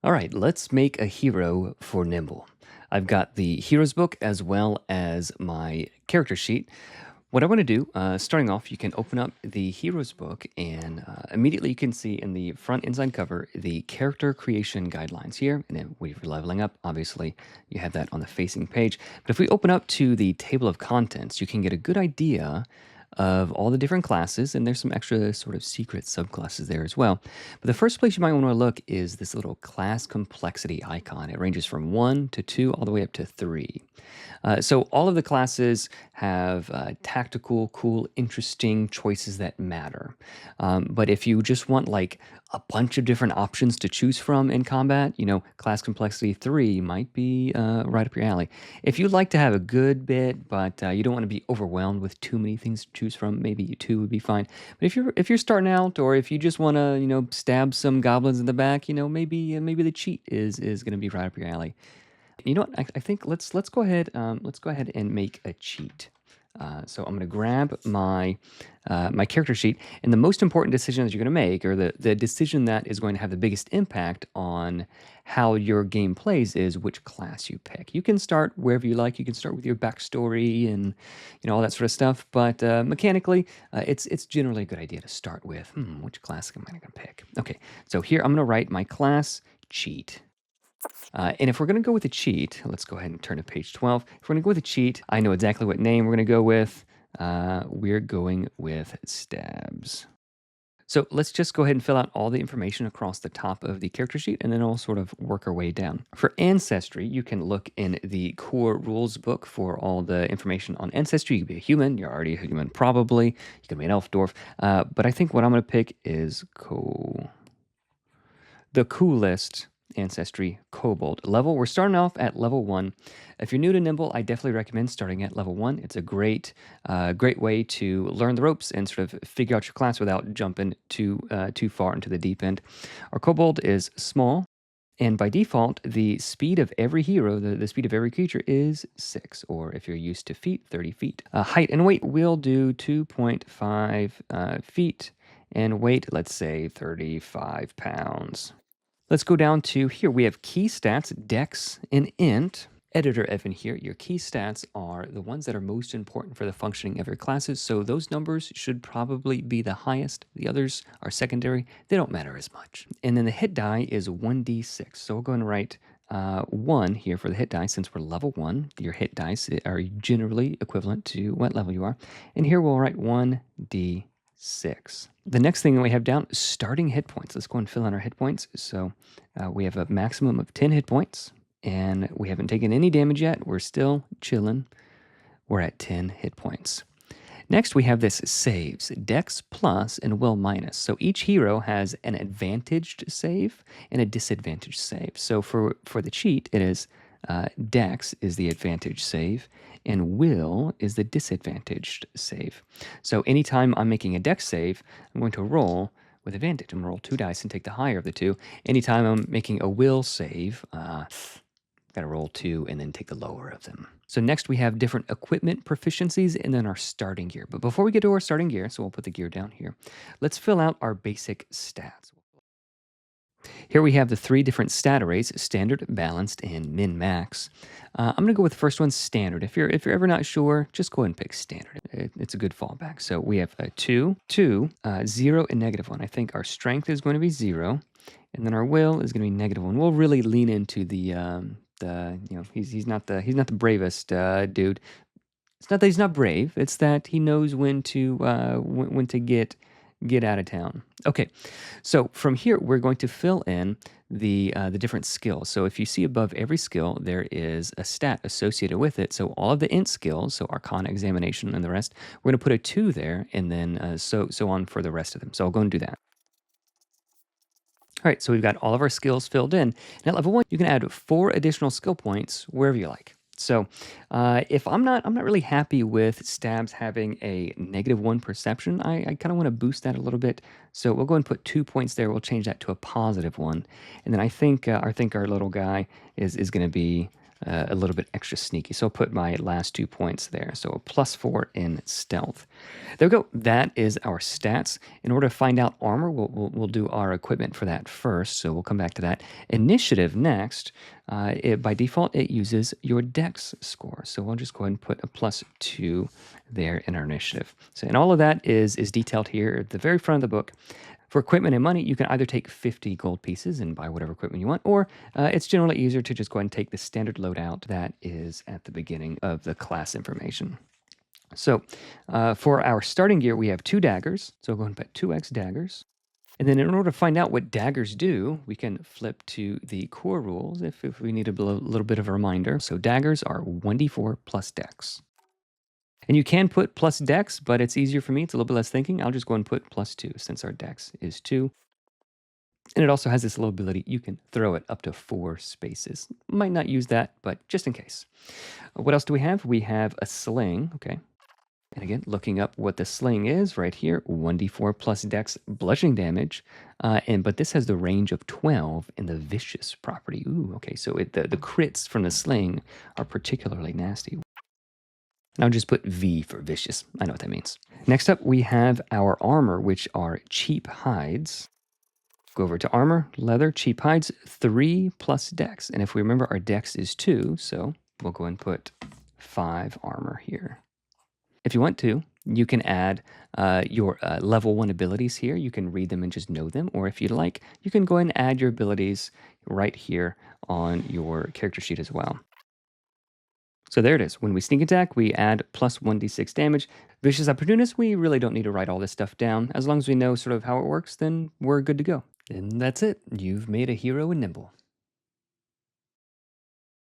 All right, let's make a hero for Nimble. I've got the heroes book as well as my character sheet. What I want to do, starting off, you can open up the heroes book and immediately you can see in the front inside cover the character creation guidelines here. And then we're leveling up, obviously, you have that on the facing page. But if we open up to the table of contents, you can get a good idea of all the different classes, and there's some extra sort of secret subclasses there as well. But the first place you might want to look is this little class complexity icon. It ranges from 1 to 2 all the way up to 3. So all of the classes have tactical, cool, interesting choices that matter. But if you just want like a bunch of different options to choose from in combat, class complexity 3 might be right up your alley. If you'd like to have a good bit, but you don't want to be overwhelmed with too many things to choose from, maybe 2 would be fine. But if you're starting out, or if you just want to stab some goblins in the back, maybe the cheat is going to be right up your alley. You know what? I think let's go ahead and make a cheat. So I'm going to grab my my character sheet, and the most important decision that you're going to make, or the decision that is going to have the biggest impact on how your game plays, is which class you pick. You can start wherever you like. You can start with your backstory and all that sort of stuff. But mechanically, it's generally a good idea to start with which class am I going to pick? Okay, so here I'm going to write my class cheat. And if we're going to go with a cheat, let's go ahead and turn to page 12. If we're going to go with a cheat, I know exactly what name we're going to go with. We're going with stabs. So let's just go ahead and fill out all the information across the top of the character sheet, and then we'll sort of work our way down. For ancestry, you can look in the core rules book for all the information on ancestry. You can be a human. You're already a human, probably. You can be an elf, dwarf. But I think what I'm going to pick is the coolest ancestry, kobold level. We're starting off at level 1. If you're new to Nimble, I definitely recommend starting at level 1. It's a great way to learn the ropes and sort of figure out your class without jumping too far into the deep end. Our kobold is small, and by default, the speed of every hero, the speed of every creature, is 6, or if you're used to feet, 30 feet. Height and weight will do 2.5 feet, and weight, let's say 35 pounds. Let's go down to here. We have key stats, dex, and int. Editor Evan here. Your key stats are the ones that are most important for the functioning of your classes, so those numbers should probably be the highest. The others are secondary. They don't matter as much. And then the hit die is 1d6. So we'll go and write 1 here for the hit die. Since we're level 1, your hit dice are generally equivalent to what level you are. And here we'll write 1d6. The next thing that we have down is starting hit points. Let's go and fill in our hit points. So we have a maximum of 10 hit points, and we haven't taken any damage yet. We're still chilling. We're at 10 hit points. Next, we have this saves, dex plus and will minus. So each hero has an advantaged save and a disadvantaged save. So for the cheat, it is dex is the advantage save, and will is the disadvantaged save. So anytime I'm making a dex save, I'm going to roll with advantage. I'm going to roll 2 dice and take the higher of the 2. Anytime I'm making a will save, got to roll 2 and then take the lower of them. So next we have different equipment proficiencies and then our starting gear. But before we get to our starting gear, so we'll put the gear down here, let's fill out our basic stats. Here we have the 3 different stat arrays: standard, balanced, and min-max. I'm going to go with the first one, standard. If you're ever not sure, just go ahead and pick standard. It's a good fallback. So we have a 2, 0, and -1. I think our strength is going to be 0, and then our will is going to be -1. We'll really lean into the he's not the bravest dude. It's not that he's not brave. It's that he knows when to get out of town. Okay, so from here we're going to fill in the different skills. So if you see above every skill, there is a stat associated with it. So all of the int skills, so Arcana, Examination, and the rest, we're going to put a 2 there, and then so on for the rest of them. So I'll go and do that. All right, so we've got all of our skills filled in. And at level 1, you can add 4 additional skill points wherever you like. So if I'm not really happy with stabs having a -1 perception, I kind of want to boost that a little bit. So we'll go and put 2 points there. We'll change that to a +1. And then I think our little guy is going to be a little bit extra sneaky. So I'll put my last 2 points there. So a +4 in stealth. There we go. That is our stats. In order to find out armor, we'll do our equipment for that first. So we'll come back to that. Initiative next. By default, it uses your dex score. So we'll just go ahead and put a +2 there in our initiative. So, and all of that is detailed here at the very front of the book. For equipment and money, you can either take 50 gold pieces and buy whatever equipment you want, or it's generally easier to just go ahead and take the standard loadout that is at the beginning of the class information. So for our starting gear, we have 2 daggers. So we'll go ahead and put 2x daggers. And then in order to find out what daggers do, we can flip to the core rules if we need a little bit of a reminder. So daggers are 1d4 plus dex. And you can put plus dex, but it's easier for me. It's a little bit less thinking. I'll just go and put +2 since our dex is 2. And it also has this little ability, you can throw it up to 4 spaces. Might not use that, but just in case. What else do we have? We have a sling, okay. And again, looking up what the sling is right here, 1d4 plus dex bludgeoning damage. But this has the range of 12 in the vicious property. Ooh, okay, so the crits from the sling are particularly nasty. And I'll just put V for vicious. I know what that means. Next up, we have our armor, which are cheap hides. Go over to armor, leather, cheap hides, 3 plus dex. And if we remember, our dex is 2, so we'll go and put 5 armor here. If you want to, you can add your level 1 abilities here. You can read them and just know them. Or if you'd like, you can go and add your abilities right here on your character sheet as well. So there it is. When we sneak attack, we add plus 1d6 damage. Vicious Opportunist, we really don't need to write all this stuff down. As long as we know sort of how it works, then we're good to go. And that's it. You've made a hero in Nimble.